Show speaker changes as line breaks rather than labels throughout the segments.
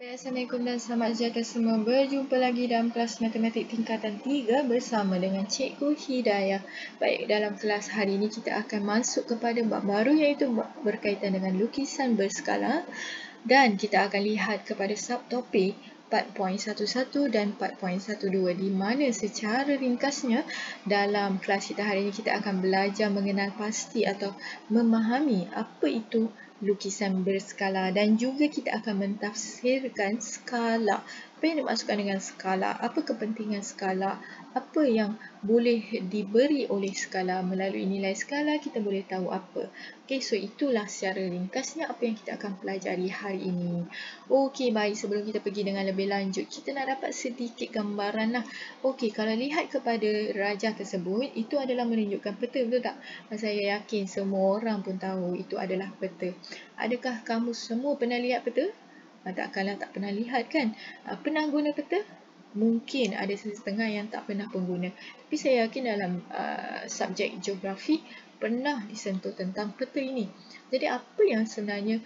Baik, Assalamualaikum dan selamat sejahtera semua. Berjumpa lagi dalam kelas matematik tingkatan 3 bersama dengan Cikgu Hidayah. Baik, dalam kelas hari ini kita akan masuk kepada bab baru iaitu berkaitan dengan lukisan berskala dan kita akan lihat kepada subtopik 4.11 dan 4.12 di mana secara ringkasnya dalam kelas kita hari ini kita akan belajar mengenal pasti atau memahami apa itu lukisan berskala dan juga kita akan mentafsirkan skala. Apa yang dimaksudkan dengan skala? Apa kepentingan skala? Apa yang boleh diberi oleh skala? Melalui nilai skala kita boleh tahu apa. Okey, so itulah secara ringkasnya apa yang kita akan pelajari hari ini. Okey, baik, sebelum kita pergi dengan lebih lanjut, kita nak dapat sedikit gambaran lah. Okey, kalau lihat kepada rajah tersebut, itu adalah menunjukkan peta, betul tak? Saya yakin semua orang pun tahu itu adalah peta. Adakah kamu semua pernah lihat peta? Takkanlah tak pernah lihat kan? Pernah guna peta? Mungkin ada setengah yang tak pernah pengguna. Tapi saya yakin dalam subjek geografi pernah disentuh tentang peta ini. Jadi apa yang sebenarnya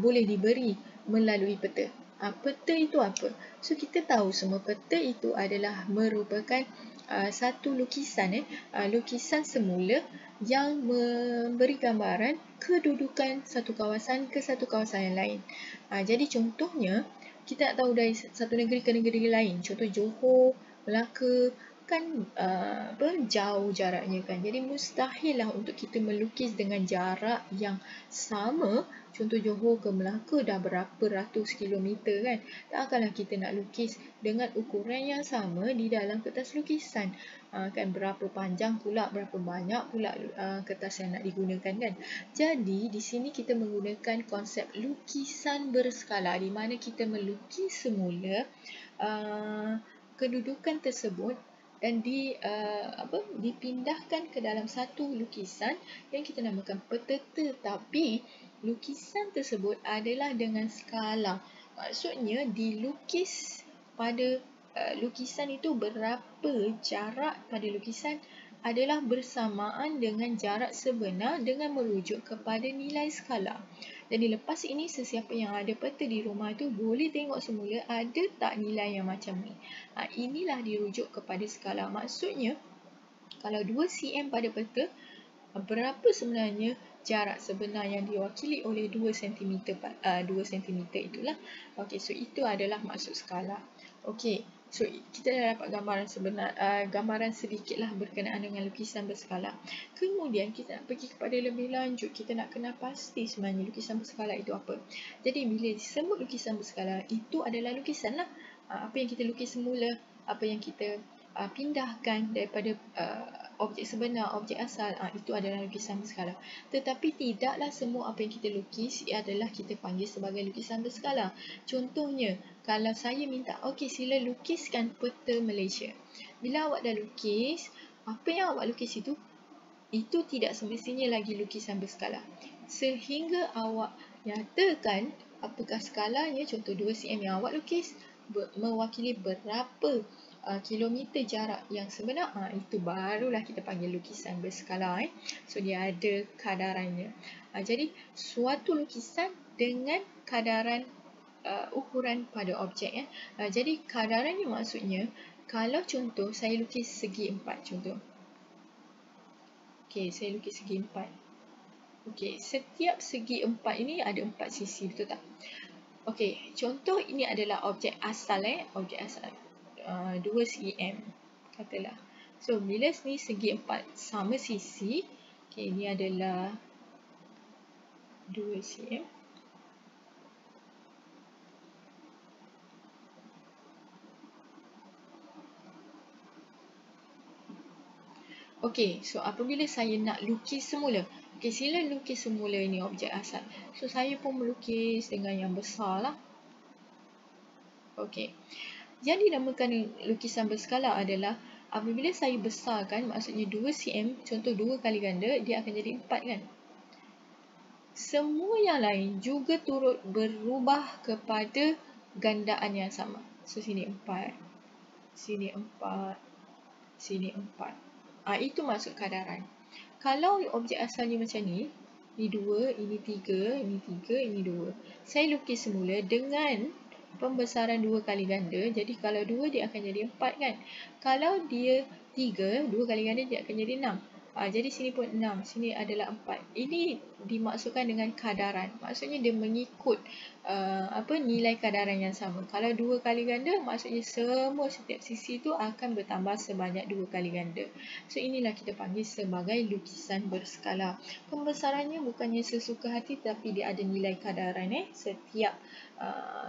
boleh diberi melalui peta? Peta itu apa? So kita tahu semua peta itu adalah merupakan satu lukisan lukisan semula yang memberi gambaran kedudukan satu kawasan ke satu kawasan yang lain. Jadi contohnya kita nak tahu dari satu negeri ke negeri lain. Contoh Johor, Melaka kan jauh jaraknya kan. Jadi mustahil lah untuk kita melukis dengan jarak yang sama. Contoh Johor ke Melaka dah berapa ratus kilometer kan. Takkanlah kita nak lukis dengan ukuran yang sama di dalam kertas lukisan. Kan berapa panjang pula, berapa banyak pula kertas yang nak digunakan kan. Jadi di sini kita menggunakan konsep lukisan berskala di mana kita melukis semula kedudukan tersebut dan dipindahkan ke dalam satu lukisan yang kita namakan peta, tetapi lukisan tersebut adalah dengan skala. Maksudnya dilukis pada lukisan itu berapa jarak pada lukisan adalah bersamaan dengan jarak sebenar dengan merujuk kepada nilai skala. Jadi lepas ini sesiapa yang ada peta di rumah itu boleh tengok semula ada tak nilai yang macam ni. Inilah dirujuk kepada skala. Maksudnya kalau 2 cm pada peta, berapa sebenarnya jarak sebenar yang diwakili oleh 2 cm itulah. Okey, so itu adalah maksud skala. Okey, so kita dah dapat gambaran sedikitlah berkenaan dengan lukisan berskala. Kemudian kita nak pergi kepada lebih lanjut, kita nak kenal pasti sebenarnya lukisan berskala itu apa. Jadi bila disebut lukisan berskala, itu adalah lukisan lah. Apa yang kita lukis semula, apa yang kita pindahkan daripada objek sebenar, objek asal, itu adalah lukisan berskala. Tetapi tidaklah semua apa yang kita lukis adalah kita panggil sebagai lukisan berskala. Contohnya, kalau saya minta, okey sila lukiskan peta Malaysia. Bila awak dah lukis, apa yang awak lukis itu tidak semestinya lagi lukisan berskala. Sehingga awak nyatakan apakah skalanya, contoh 2 cm yang awak lukis mewakili berapa kilometer jarak yang sebenar, itu barulah kita panggil lukisan berskala. So dia ada kadarannya. Jadi suatu lukisan dengan kadaran ukuran pada objek. Jadi kadarannya maksudnya kalau contoh saya lukis segi 4 contoh. Okey, saya lukis segi 4. Okey, setiap segi 4 ini ada 4 sisi, betul tak? Okey, contoh ini adalah objek asal objek asal 2 cm katalah. So bila ni segi 4 sama sisi, okey ini adalah 2 cm. Okey, so apabila saya nak lukis semula, okey sila lukis semula ini objek asal. So saya pun melukis dengan yang besar lah. Okey. Yang dinamakan lukisan berskala adalah apabila saya besarkan, maksudnya 2 cm, contoh 2 kali ganda, dia akan jadi 4 kan? Semua yang lain juga turut berubah kepada gandaan yang sama. So sini 4, sini 4, sini 4. Itu maksud kadaran. Kalau objek asalnya macam ni 2, ini 3, ini 3, ini 2. Saya lukis semula dengan pembesaran 2 kali ganda. Jadi kalau 2 dia akan jadi 4 kan. Kalau dia 3, 2 kali ganda dia akan jadi 6. Jadi sini pun 6, sini adalah 4. Ini dimaksudkan dengan kadaran. Maksudnya dia mengikut nilai kadaran yang sama. Kalau 2 kali ganda, maksudnya semua setiap sisi itu akan bertambah sebanyak 2 kali ganda. So inilah kita panggil sebagai lukisan berskala. Pembesarannya bukannya sesuka hati, tapi dia ada nilai kadaran setiap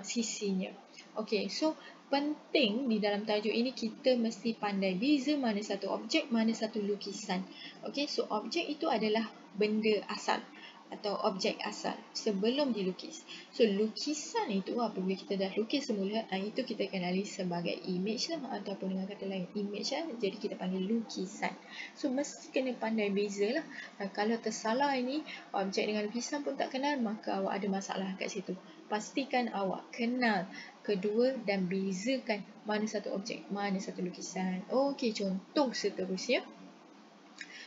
sisinya. Okey, so penting di dalam tajuk ini kita mesti pandai beza mana satu objek, mana satu lukisan. Okey, so objek itu adalah benda asal atau objek asal sebelum dilukis. So lukisan itu apabila kita dah lukis semula, itu kita kenali sebagai image lah, ataupun dengan kata lain image lah. Jadi kita panggil lukisan. So mesti kena pandai beza lah. Kalau tersalah ini objek dengan lukisan pun tak kenal, maka awak ada masalah kat situ. Pastikan awak kenal kedua dan bezakan mana satu objek, mana satu lukisan. Okey, contoh seterusnya.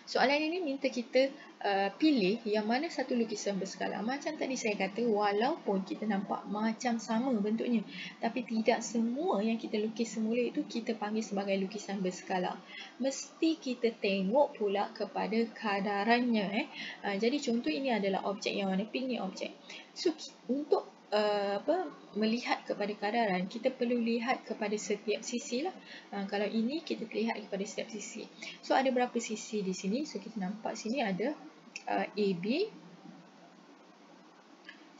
Soalan ini minta kita pilih yang mana satu lukisan berskala. Macam tadi saya kata, walaupun kita nampak macam sama bentuknya, tapi tidak semua yang kita lukis semula itu kita panggil sebagai lukisan berskala. Mesti kita tengok pula kepada kadarannya. Jadi contoh ini adalah objek yang warna pink ni objek. So untuk melihat kepada kadaran, kita perlu lihat kepada setiap sisi lah. Kalau ini kita lihat kepada setiap sisi. So ada berapa sisi di sini? So kita nampak sini ada AB,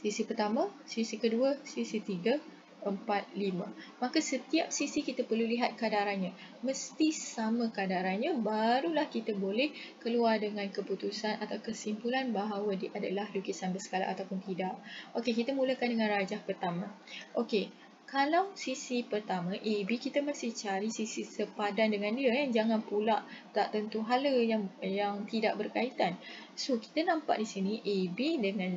sisi pertama, sisi kedua, sisi 3, 4, 5. Maka setiap sisi kita perlu lihat kadarannya. Mesti sama kadarannya, barulah kita boleh keluar dengan keputusan atau kesimpulan bahawa dia adalah lukisan berskala ataupun tidak. Okey, kita mulakan dengan rajah pertama. Okey, kalau sisi pertama AB, kita mesti cari sisi sepadan dengan dia. Jangan pula tak tentu hala yang tidak berkaitan. So kita nampak di sini AB dengan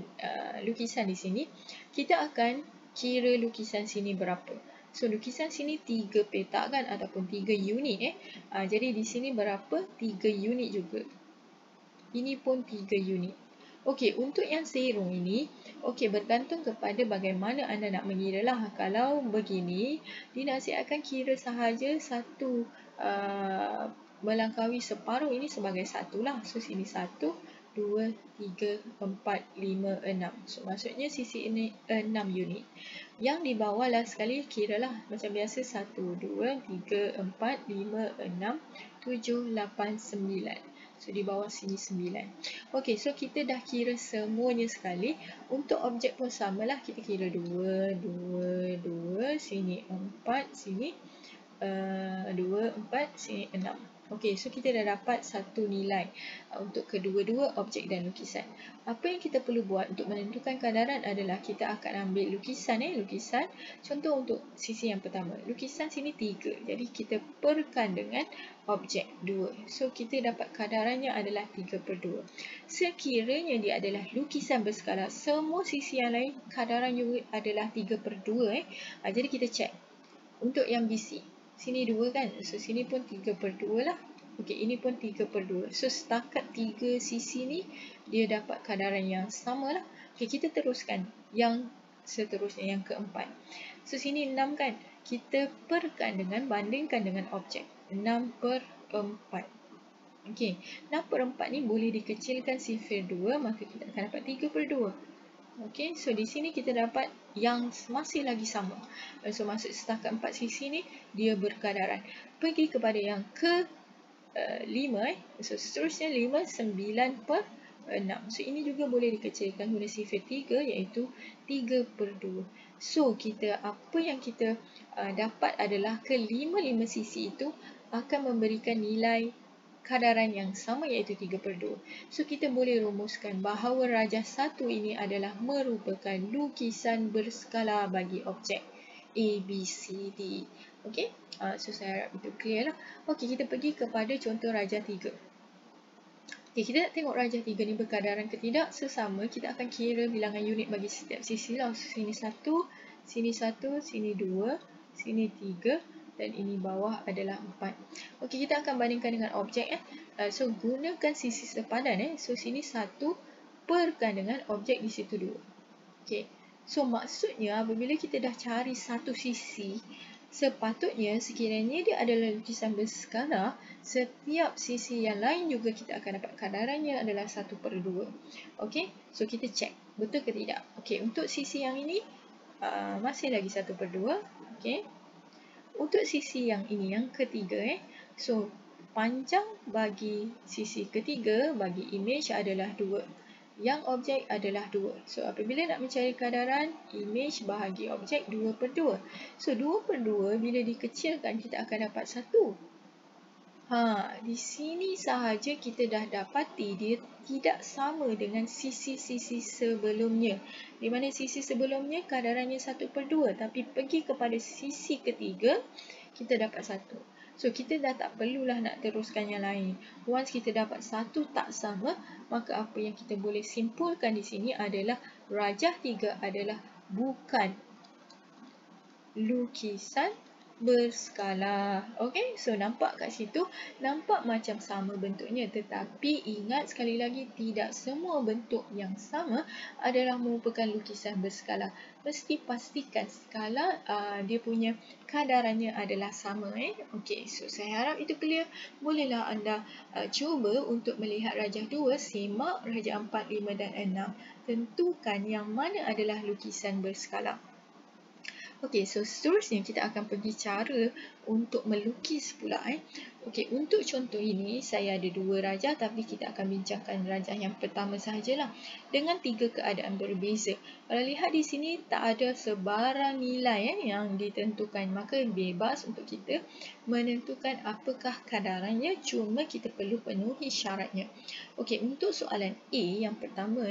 lukisan di sini, kita akan kira lukisan sini berapa. So lukisan sini 3 petak kan, ataupun 3 unit. Jadi di sini berapa? 3 unit juga. Ini pun 3 unit. Okey, untuk yang serong ini, okey, bergantung kepada bagaimana anda nak mengira lah. Kalau begini, dinasihatkan kira sahaja satu melangkaui separuh ini sebagai satu lah. So sini 1, 2, 3, 4, 5, 6. So maksudnya sisi ini 6 unit. Yang di bawah last sekali kiralah macam biasa 1, 2, 3, 4, 5, 6, 7, 8, 9. So di bawah sini 9. Okey, so kita dah kira semuanya sekali. Untuk objek pun samalah, kita kira 2, 2, 2, sini 4, sini 2, 4, sini 6. Okey, so kita dah dapat satu nilai untuk kedua-dua objek dan lukisan. Apa yang kita perlu buat untuk menentukan kadaran adalah kita akan ambil lukisan. Lukisan, contoh untuk sisi yang pertama. Lukisan sini 3. Jadi kita perkan dengan objek 2. So kita dapat kadarannya adalah 3/2. Sekiranya dia adalah lukisan berskala, semua sisi yang lain kadaran juga adalah 3/2. Jadi kita cek. Untuk yang BC, sini 2 kan? So sini pun 3/2 lah. Okey, ini pun 3/2. So setakat 3 sisi ni dia dapat kadaran yang sama lah. Okey, kita teruskan yang seterusnya, yang keempat. So sini 6 kan? Kita perkan dengan, bandingkan dengan objek 6/4. Okey, 6/4 ni boleh dikecilkan sifir 2, maka kita akan dapat 3/2. Okey, so di sini kita dapat yang masih lagi sama. So maksud setakat 4 sisi ni dia berkadaran. Pergi kepada yang ke 5. So seterusnya 5, 9/6. So ini juga boleh dikecilkan guna sifir 3, iaitu 3/2. So apa yang kita dapat adalah kelima-lima sisi itu akan memberikan nilai kadaran yang sama, iaitu 3/2. So kita boleh rumuskan bahawa rajah 1 ini adalah merupakan lukisan berskala bagi objek A, B, C, D. Okey, so saya harap itu clear lah. Okey, kita pergi kepada contoh rajah 3. Okey, kita nak tengok rajah 3 ni berkadaran ke tidak. Sesama, kita akan kira bilangan unit bagi setiap sisi lah. So, sini 1, sini 1, sini 2, sini 3. Dan ini bawah adalah 4. Okey, kita akan bandingkan dengan objek. So, gunakan sisi sepadan. So, sini 1 perkan dengan objek di situ 2. Okey, So maksudnya apabila kita dah cari satu sisi, sepatutnya sekiranya dia adalah lukisan berskala, setiap sisi yang lain juga kita akan dapat kadarannya adalah 1/2. Okey, so kita cek betul ke tidak. Okey, untuk sisi yang ini masih lagi 1/2. Okey, untuk sisi yang ini, yang ketiga, so panjang bagi sisi ketiga bagi image adalah 2. Yang objek adalah 2. So, apabila nak mencari kadaran image bahagi objek 2/2. So, 2/2 bila dikecilkan kita akan dapat 1. Di sini sahaja kita dah dapati dia tidak sama dengan sisi-sisi sebelumnya. Di mana sisi sebelumnya kadarannya 1/2. Tapi pergi kepada sisi ketiga, kita dapat 1. So, kita dah tak perlulah nak teruskan yang lain. Once kita dapat 1 tak sama, maka apa yang kita boleh simpulkan di sini adalah rajah 3 adalah bukan lukisan berskala. Okey, so nampak kat situ, nampak macam sama bentuknya. Tetapi ingat sekali lagi, tidak semua bentuk yang sama adalah merupakan lukisan berskala. Mesti pastikan skala dia punya kadarannya adalah sama. Okey, so saya harap itu clear. Bolehlah anda cuba untuk melihat rajah 2, simak rajah 4, 5 dan 6. Tentukan yang mana adalah lukisan berskala. Okey, so seterusnya kita akan pergi cara untuk melukis pula. Okey, untuk contoh ini saya ada 2 rajah tapi kita akan bincangkan rajah yang pertama sahajalah dengan 3 keadaan berbeza. Kalau lihat di sini tak ada sebarang nilai yang ditentukan, maka bebas untuk kita menentukan apakah kadarannya, cuma kita perlu penuhi syaratnya. Okey, untuk soalan A yang pertama,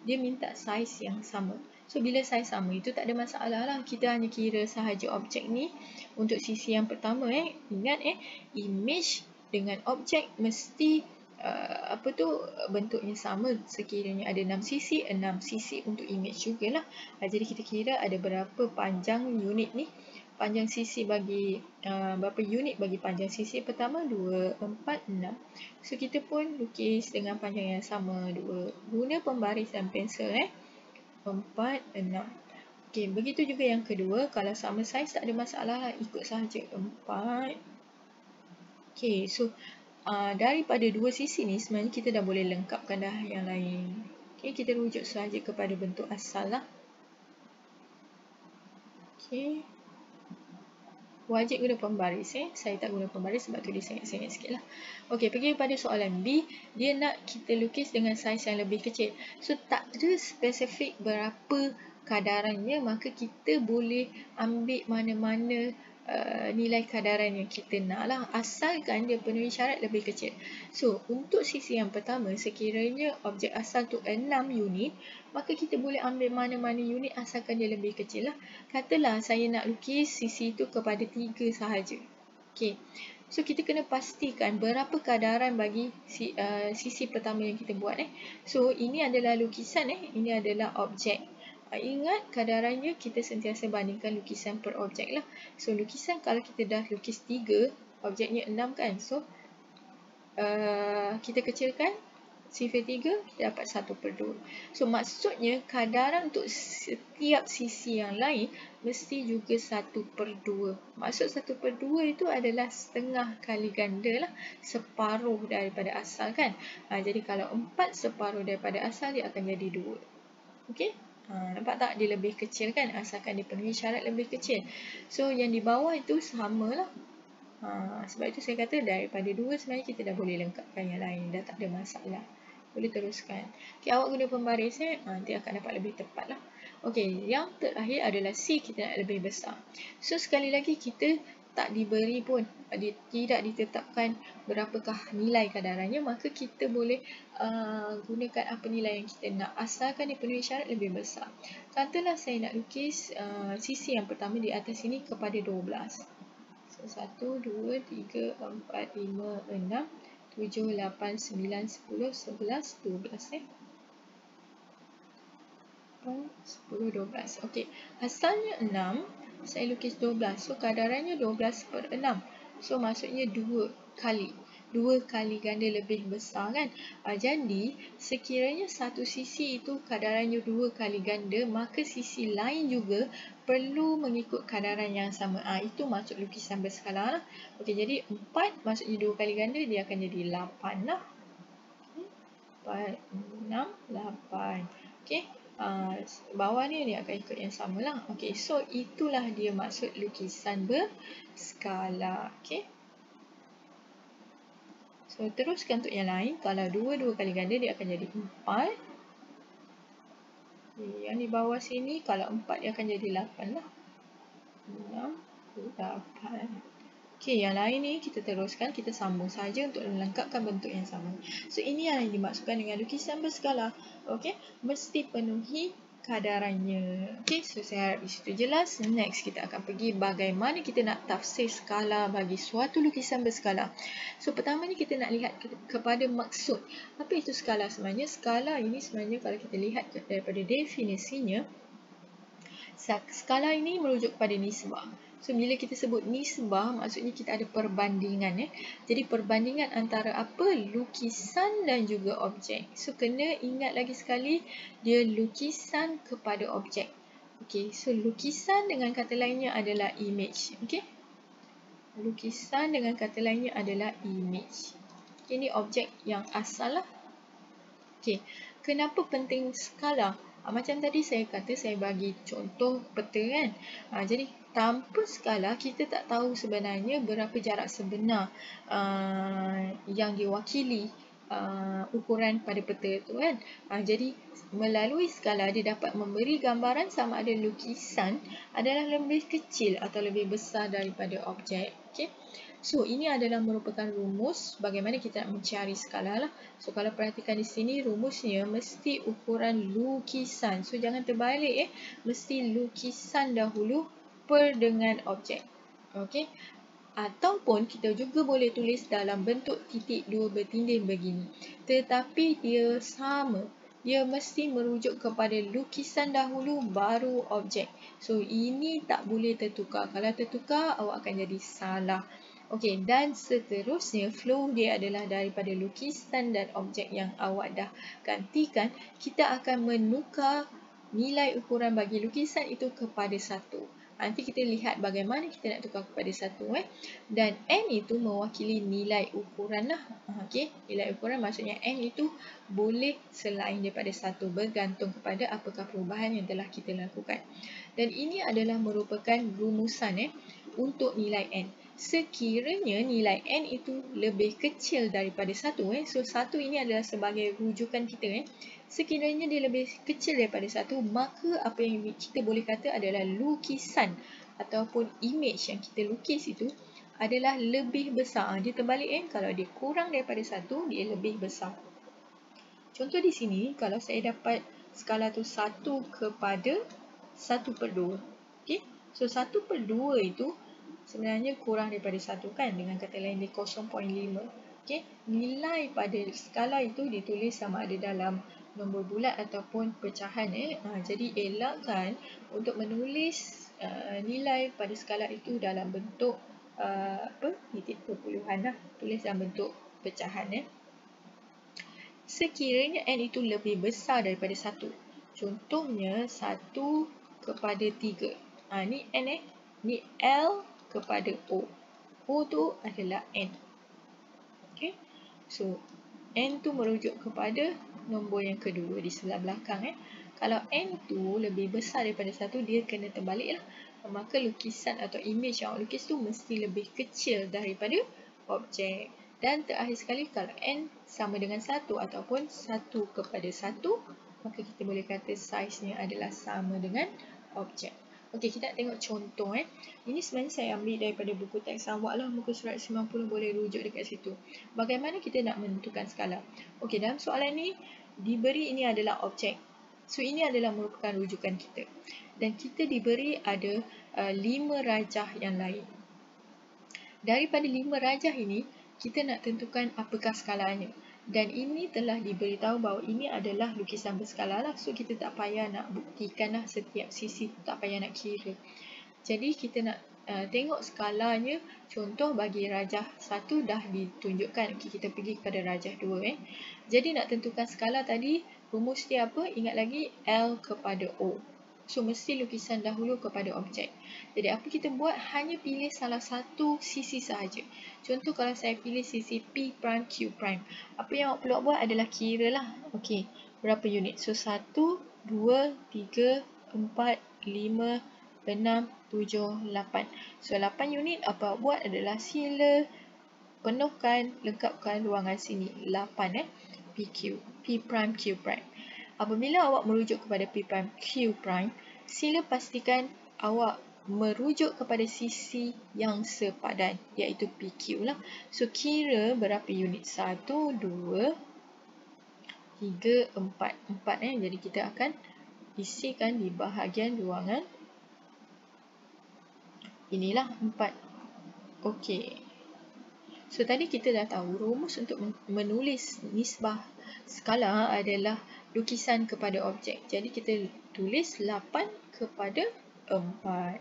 dia minta saiz yang sama. So, bila saiz sama itu tak ada masalah lah. Kita hanya kira sahaja objek ni. Untuk sisi yang pertama, ingat image dengan objek mesti bentuknya sama. Sekiranya ada 6 sisi, 6 sisi untuk image jugalah. Jadi kita kira ada berapa panjang unit ni. Panjang sisi bagi berapa unit bagi panjang sisi pertama? 2, 4, 6. So, kita pun lukis dengan panjang yang sama 2. Guna pembaris dan pensel 4, 6. Okey, begitu juga yang kedua. Kalau sama saiz tak ada masalah lah. Ikut sahaja 4. Okey, so daripada 2 sisi ni sebenarnya kita dah boleh lengkapkan dah yang lain. Okey, kita rujuk sahaja kepada bentuk asal lah. Okey. Wajib guna pembaris. Saya tak guna pembaris sebab tu dia sengit-sengit sikit lah. Okey, pergi pada soalan B. Dia nak kita lukis dengan saiz yang lebih kecil. So, tak ada spesifik berapa kadarannya, maka kita boleh ambil mana-mana nilai kadaran yang kita nak lah, asalkan dia penuhi syarat lebih kecil. So, untuk sisi yang pertama, sekiranya objek asal tu 6 unit, maka kita boleh ambil mana-mana unit asalkan dia lebih kecil lah. Katalah saya nak lukis sisi tu kepada 3 sahaja. Okey. So, kita kena pastikan berapa kadaran bagi sisi pertama yang kita buat. So, ini adalah lukisan. Ini adalah objek. Ingat kadarannya kita sentiasa bandingkan lukisan per objek lah. So, lukisan kalau kita dah lukis 3, objeknya 6 kan. So, kita kecilkan sifar 3, kita dapat 1/2. So, maksudnya kadaran untuk setiap sisi yang lain mesti juga 1/2. Maksud 1/2 itu adalah setengah kali ganda lah, separuh daripada asal kan. Jadi, kalau 4 separuh daripada asal, dia akan jadi 2. Okey? Nampak tak? Dia lebih kecil kan? Asalkan dia penuhi syarat lebih kecil. So, yang di bawah itu samalah. Sebab itu saya kata daripada 2 sebenarnya kita dah boleh lengkapkan yang lain. Dah tak ada masalah. Boleh teruskan. Okey, awak guna pembaris nanti akan dapat lebih tepat lah. Okey, yang terakhir adalah C, kita nak lebih besar. So, sekali lagi kita tak diberi pun, tidak ditetapkan berapakah nilai kadarannya, maka kita boleh gunakan apa nilai yang kita nak, asalkan dia penuhi syarat lebih besar. Katalah saya nak lukis sisi yang pertama di atas ini kepada 12. So, 1, 2, 3, 4, 5, 6, 7, 8, 9, 10, 11, 12. 10, 12. Okey, asalnya 6, saya lukis 12. So, kadarannya 12/6. So, maksudnya 2 kali. 2 kali ganda lebih besar kan. Jadi sekiranya satu sisi itu kadarannya 2 kali ganda, maka sisi lain juga perlu mengikut kadaran yang sama. Itu maksud lukisan berskala lah. Okey, jadi 4 maksudnya 2 kali ganda, dia akan jadi 8 lah. 4, 6, 8. Okey. Bawah ni dia akan ikut yang sama lah. Okey, so itulah dia maksud lukisan berskala. Okey. So teruskan untuk yang lain. Kalau 2 kali ganda dia akan jadi 4. Yang di bawah sini kalau 4 dia akan jadi 8 lah. 6, 8. Okey, yang lain ni kita teruskan, kita sambung saja untuk melengkapkan bentuk yang sama. So ini yang dimaksudkan dengan lukisan berskala. Okey, mesti penuhi kadarannya. Okey, so saya harap di situ jelas. Next kita akan pergi bagaimana kita nak tafsir skala bagi suatu lukisan berskala. So pertama ni kita nak lihat kepada maksud. Apa itu skala sebenarnya? Skala ini sebenarnya kalau kita lihat daripada definisinya, skala ini merujuk kepada nisbah. So, bila kita sebut nisbah, maksudnya kita ada perbandingan. Jadi, perbandingan antara apa? Lukisan dan juga objek. So, kena ingat lagi sekali, dia lukisan kepada objek. Okey, so lukisan dengan kata lainnya adalah image. Okey, lukisan dengan kata lainnya adalah image. Ini objek yang asal lah. Okey, kenapa penting skala? Macam tadi saya kata, saya bagi contoh peta kan. Jadi tanpa skala kita tak tahu sebenarnya berapa jarak sebenar yang diwakili ukuran pada peta itu kan. Jadi melalui skala dia dapat memberi gambaran sama ada lukisan adalah lebih kecil atau lebih besar daripada objek. Okey. So, ini adalah merupakan rumus bagaimana kita nak mencari skala lah. So, kalau perhatikan di sini, rumusnya mesti ukuran lukisan. So, jangan terbalik mesti lukisan dahulu per dengan objek. Okey. Ataupun kita juga boleh tulis dalam bentuk titik 2 bertindih begini. Tetapi dia sama. Dia mesti merujuk kepada lukisan dahulu baru objek. So, ini tak boleh tertukar. Kalau tertukar, awak akan jadi salah. Okey, dan seterusnya flow dia adalah daripada lukisan dan objek yang awak dah gantikan, kita akan menukar nilai ukuran bagi lukisan itu kepada 1. Nanti kita lihat bagaimana kita nak tukar kepada 1. Dan N itu mewakili nilai ukuran lah. Okey, nilai ukuran maksudnya N itu boleh selain daripada 1, bergantung kepada apakah perubahan yang telah kita lakukan. Dan ini adalah merupakan rumusan untuk nilai N. Sekiranya nilai N itu lebih kecil daripada 1, so 1 ini adalah sebagai rujukan kita. Sekiranya dia lebih kecil daripada 1, maka apa yang kita boleh kata adalah lukisan ataupun image yang kita lukis itu adalah lebih besar. Dia terbalik kalau dia kurang daripada 1, dia lebih besar. Contoh di sini, kalau saya dapat skala tu 1 kepada 1/2. Okay? So 1/2 itu sebenarnya kurang daripada 1 kan, dengan kata lain dia 0.5. Okey, nilai pada skala itu ditulis sama ada dalam nombor bulat ataupun pecahan jadi elakkan untuk menulis nilai pada skala itu dalam bentuk titik perpuluhan lah, tulis dalam bentuk pecahan Sekiranya N itu lebih besar daripada 1. Contohnya 1 kepada 3. Ni N ni L kepada O. O tu adalah N. Okay. So, N tu merujuk kepada nombor yang kedua di sebelah belakang. Kalau N tu lebih besar daripada 1, dia kena terbalik lah. Maka lukisan atau image yang awak lukis tu mesti lebih kecil daripada objek. Dan terakhir sekali, kalau N sama dengan 1 ataupun 1 kepada 1, maka kita boleh kata saiznya adalah sama dengan objek. Okey, kita nak tengok contoh. Ini sebenarnya saya ambil daripada buku teks awak lah, muka surat 90 boleh rujuk dekat situ. Bagaimana kita nak menentukan skala? Okey, dalam soalan ni, diberi ini adalah objek. So, ini adalah merupakan rujukan kita. Dan kita diberi ada 5 rajah yang lain. Daripada 5 rajah ini, kita nak tentukan apakah skalanya. Dan ini telah diberitahu bahawa ini adalah lukisan berskala lah. So, kita tak payah nak buktikan lah setiap sisi, tak payah nak kira. Jadi, kita nak tengok skalanya. Contoh bagi rajah 1 dah ditunjukkan. Okay, kita pergi kepada rajah 2. Jadi nak tentukan skala tadi, rumus dia apa? Ingat lagi, L kepada O. So, mesti lukisan dahulu kepada objek. Jadi, apa kita buat? Hanya pilih salah satu sisi sahaja. Contoh, kalau saya pilih sisi P prime, Q prime. Apa yang awak perlu buat adalah kira lah. Okey, berapa unit? So, 1, 2, 3, 4, 5, 6, 7, 8. So, 8 unit apa awak buat adalah sila penuhkan, lengkapkan ruangan sini. 8 PQ, P prime, Q prime. Apabila awak merujuk kepada P prime, Q prime, sila pastikan awak merujuk kepada sisi yang sepadan, iaitu PQ lah. So, kira berapa unit? 1, 2, 3, 4. 4 Jadi, kita akan isikan di bahagian ruangan. Inilah 4. Okey. So, tadi kita dah tahu rumus untuk menulis nisbah skala adalah lukisan kepada objek. Jadi, kita tulis 8 kepada 4.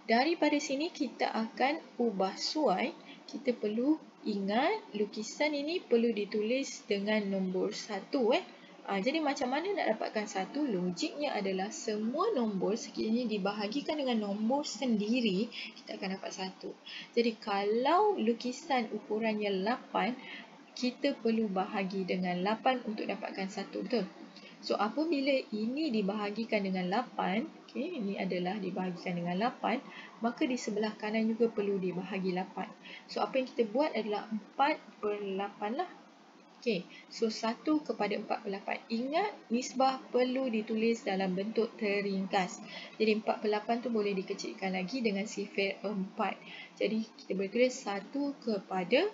Daripada sini, kita akan ubah suai. Kita perlu ingat lukisan ini perlu ditulis dengan nombor 1. Jadi, macam mana nak dapatkan 1? Logiknya adalah semua nombor sekiranya dibahagikan dengan nombor sendiri, kita akan dapat 1. Jadi, kalau lukisan ukurannya 8, kita perlu bahagi dengan 8 untuk dapatkan 1, betul? So, apabila ini dibahagikan dengan 8, okay, ini adalah dibahagikan dengan 8, maka di sebelah kanan juga perlu dibahagi 8. So, apa yang kita buat adalah 4/8 lah. Okay, so 1 kepada 4/8. Ingat, nisbah perlu ditulis dalam bentuk teringkas. Jadi, 4/8 tu boleh dikecilkan lagi dengan sifir 4. Jadi, kita boleh tulis 1 kepada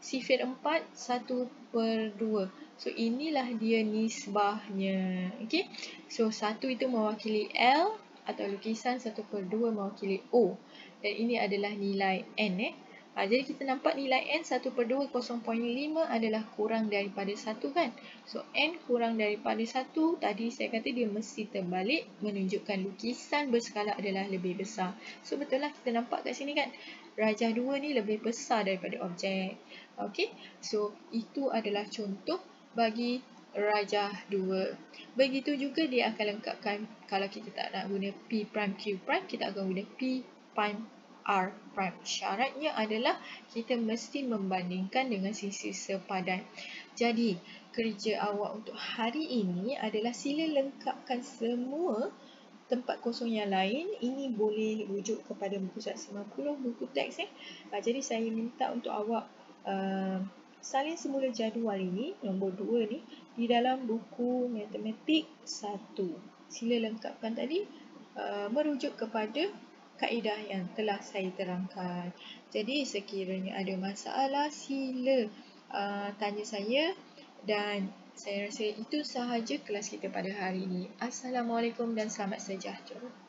sifir 4, 1/2. So, inilah dia nisbahnya. Okay, so 1 itu mewakili L atau lukisan 1/2 mewakili O. Dan ini adalah nilai N. Jadi, kita nampak nilai N 1/2 0.5 adalah kurang daripada 1 kan? So, N kurang daripada 1, tadi saya kata dia mesti terbalik, menunjukkan lukisan berskala adalah lebih besar. So, betul lah kita nampak kat sini kan? Rajah 2 ni lebih besar daripada objek. Okey, so itu adalah contoh bagi rajah 2. Begitu juga dia akan lengkapkan kalau kita tak nak guna P prime Q prime, kita akan guna P prime R prime. Syaratnya adalah kita mesti membandingkan dengan sisi sepadan. Jadi, kerja awak untuk hari ini adalah sila lengkapkan semua tempat kosong yang lain. Ini boleh rujuk kepada buku 190, buku teks. Jadi, saya minta untuk awak salin semula jadual ini, nombor 2 ni, di dalam buku matematik 1. Sila lengkapkan tadi, merujuk kepada kaedah yang telah saya terangkan. Jadi, sekiranya ada masalah, sila tanya saya, dan saya rasa itu sahaja kelas kita pada hari ini. Assalamualaikum dan selamat sejahtera.